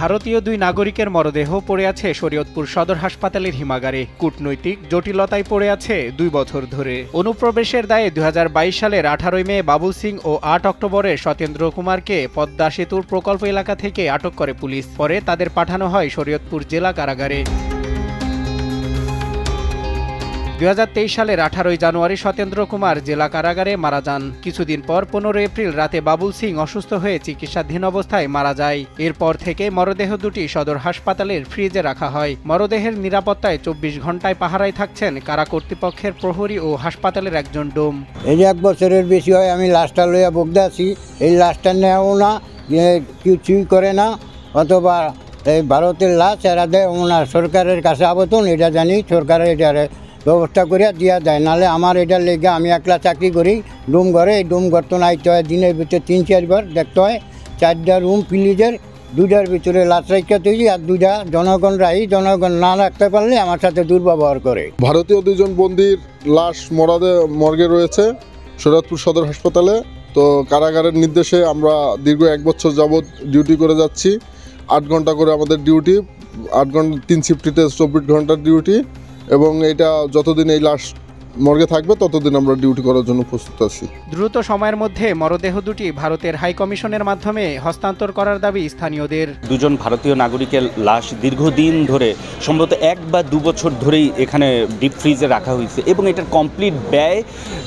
ভারতীয় দুই নাগরিকের মরদেহ পড়ে আছে শরীয়তপুর সদর হাসপাতালের হিমাগারে। কূটনৈতিক জটিলতায় পড়ে আছে 2 বছর ধরে। অনুপ্রবেশের দায়ে 2022 সালের 18 মে বাবুল সিং ও 8 অক্টোবরে সত্যেন্দ্র কুমারকে পদ্মা সেতুর প্রকল্প এলাকা থেকে আটক করে পুলিশ। পরে তাদের পাঠানো হয় শরীয়তপুর জেলা কারাগারে। 2023 সালের 18 জানুয়ারি সত্যেন্দ্র কুমার জেলা কারাগারে মারা যান। কিছুদিন পর 15 এপ্রিল রাতে বাবুল সিং অসুস্থ হয়ে চিকিৎসাধীন অবস্থায় মারা যায়। এরপর থেকে মরদেহ দুটি সদর হাসপাতালের ফ্রিজে রাখা হয়। মরদেহের নিরাপত্তায় 24 ঘন্টায় পাহারায় থাকছেন কারা কর্তৃপক্ষের প্রহরী ও হাসপাতালের একজন ডোম। এই যে 1 বছরের বেশি হয় আমি লাশটা লইয়া বগদা আছি, এই লাশটা নেও না, কিছুই করে না, অথবা এই ভারতের লাশ এরা দেয় না। সরকারের কাছে আবেদন, এটা জানি সরকারের এটারে ব্যবস্থা করিয়া দিয়া দেয়, নাহলে আমার এটার লেগে আমি একলা চাকরি করি ডুম ঘরে। এই ডুম ঘর তো নাইতে হয় দিনের ভিতরে 3-4 বার দেখতে হয়। 4টা রুম ফিলিজের, 2টার ভিতরে লাশ রাখতে তৈরি, আর 2টা জনগণ রাখি। জনগণ না রাখতে পারলে আমার সাথে দুর্ব্যবহার করে। ভারতীয় 2 জন বন্দির লাশ মর্গে রয়েছে শরীয়তপুর সদর হাসপাতালে। তো কারাগারের নির্দেশে আমরা দীর্ঘ 1 বছর যাবৎ ডিউটি করে যাচ্ছি। 8 ঘন্টা করে আমাদের ডিউটি, 8 ঘন্টা 3 শিফটিতে 24 ঘন্টার ডিউটি, এবং এটা যতদিন এই লাশ মর্গে থাকবে ততদিন আমরা ডিউটি করার জন্য প্রস্তুত আছি। দ্রুত সময়ের মধ্যে মরদেহ দুটি ভারতের হাই কমিশনের মাধ্যমে হস্তান্তর করার দাবি স্থানীয়দের। 2 জন ভারতীয় নাগরিকের লাশ দীর্ঘদিন ধরে, সম্ভবত 1 বা 2 বছর ধরেই এখানে ডিপ ফ্রিজে রাখা হয়েছে, এবং এটার কমপ্লিট ব্যয়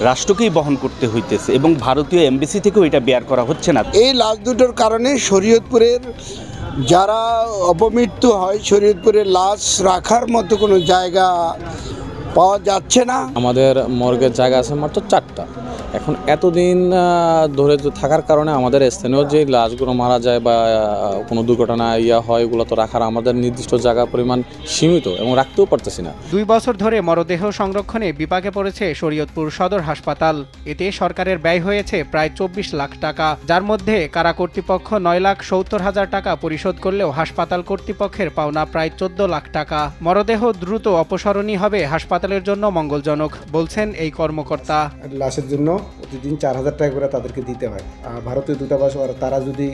রাষ্ট্রকেই বহন করতে হইতেছে, এবং ভারতীয় এমবেসি থেকেও এটা বেয়ার করা হচ্ছে না। এই লাশ দুটোর কারণে শরীয়তপুরের যারা অপমৃত্যু হয়, শরীয়তপুরের লাশ রাখার মতো কোনো জায়গা পাওয়া যাচ্ছে না। আমাদের মর্গের জায়গা আছে মাত্র 4টা। এখন এতদিন ধরে থাকার কারণে আমাদের স্থানীয় যে লাশগুলো মারা যায় বা কোনো দুর্ঘটনা হয়, এগুলো তো রাখার আমাদের নির্দিষ্ট জায়গা পরিমাণ সীমিত, এবং রাখতেও পারতেছি না। 2 বছর ধরে মরদেহ সংরক্ষণে বিপাকে পড়েছে শরীয়তপুর সদর হাসপাতাল। এতে সরকারের ব্যয় হয়েছে প্রায় 24 লাখ টাকা, যার মধ্যে কারা কর্তৃপক্ষ 9,70,000 টাকা পরিশোধ করলেও হাসপাতাল কর্তৃপক্ষের পাওনা প্রায় 14 লাখ টাকা। মরদেহ দ্রুত অপসারণই হবে হাসপাতালের জন্য মঙ্গলজনক, বলছেন এই কর্মকর্তা। লাশের জন্য প্রতিদিন 4,000 টাকা করে তাদেরকে দিতে হয়। ভারতীয় দূতাবাস তারা যদি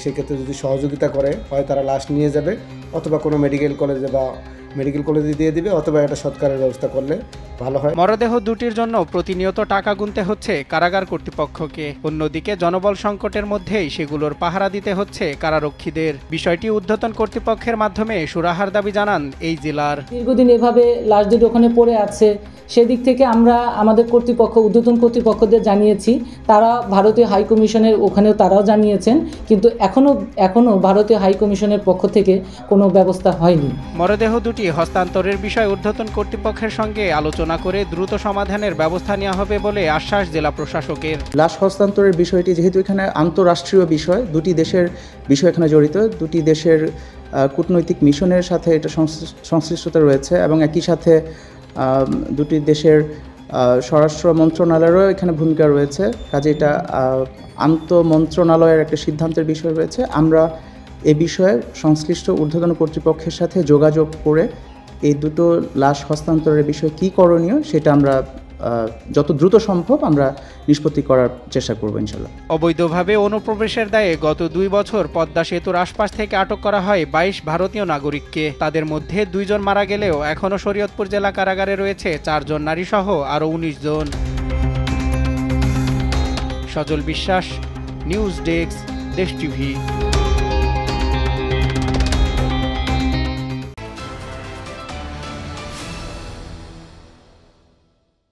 সেক্ষেত্রে যদি সহযোগিতা করে, হয় তারা লাশ নিয়ে যাবে, অথবা কোনো মেডিকেল কলেজে দিয়ে দিবে, অথবা একটা সৎকারের ব্যবস্থা করলে ভালো হয়। মরদেহ দুটির জন্য প্রতিনিয়ত টাকা গুনতে হচ্ছে কারাগার কর্তৃপক্ষকে। অন্যদিকে জনবল সংকটের মধ্যেই সেগুলোর পাহারা দিতে হচ্ছে কারারক্ষীদের। বিষয়টি ঊর্ধ্বতন কর্তৃপক্ষের মাধ্যমে সুরাহার দাবি জানান এই জেলার। দীর্ঘদিন এভাবে লাশ দুটো ওখানে পড়ে আছে, সেদিক থেকে আমরা আমাদের ঊর্ধ্বতন কর্তৃপক্ষদের জানিয়েছি। তারা ভারতীয় হাই কমিশনের ওখানেও তারাও জানিয়েছেন, কিন্তু এখনো ভারতীয় হাই কমিশনের পক্ষ থেকে কোনো ব্যবস্থা হয়নি। মরদেহ দুটি হস্তান্তরের বিষয়ে ঊর্ধ্বতন কর্তৃপক্ষের সঙ্গে আলোচনা করে দ্রুত সমাধানের ব্যবস্থা নেওয়া হবে বলে আশ্বাস জেলা প্রশাসকের। লাশ হস্তান্তরের বিষয়টি যেহেতু এখানে আন্তঃরাষ্ট্রীয় বিষয়, 2টি দেশের বিষয় এখানে জড়িত, 2টি দেশের কূটনৈতিক মিশনের সাথে এটা সংশ্লিষ্টতা রয়েছে, এবং একই সাথে 2টি দেশের স্বরাষ্ট্র মন্ত্রণালয়েরও এখানে ভূমিকা রয়েছে। কাজে এটা আন্তঃমন্ত্রণালয়ের একটা সিদ্ধান্তের বিষয় রয়েছে। আমরা এ বিষয়ে সংশ্লিষ্ট ঊর্ধ্বতন কর্তৃপক্ষের সাথে যোগাযোগ করে এই 2টো লাশ হস্তান্তরের বিষয়ে কী করণীয় সেটা আমরা যত দ্রুত সম্ভব আমরা নিষ্পত্তি করার চেষ্টা করব ইনশাল্লাহ। অবৈধভাবে অনুপ্রবেশের দায়ে গত 2 বছর পদ্মা সেতুর আশপাশ থেকে আটক করা হয় 22 ভারতীয় নাগরিককে। তাদের মধ্যে 2 জন মারা গেলেও এখনও শরীয়তপুর জেলা কারাগারে রয়েছে 4 জন নারী সহ আরও 19 জন। সজল বিশ্বাস, নিউজ ডেস্ক, দেশ টিভি।